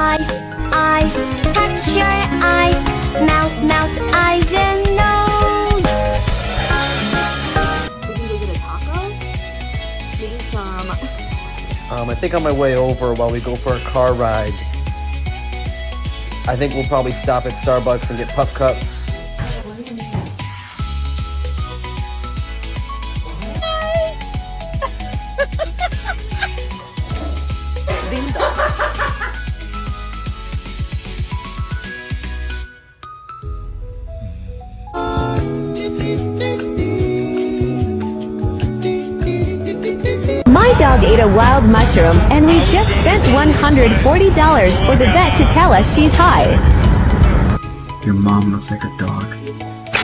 Eyes, eyes, touch your eyes. Mouth, mouth, eyes and nose. Did you go get a taco? Maybe some. I think on my way over while we go for a car ride, I think we'll probably stop at Starbucks and get pup cups. Ding dong. My dog ate a wild mushroom, and we just spent $140 for the vet to tell us she's high. Your mom looks like a dog.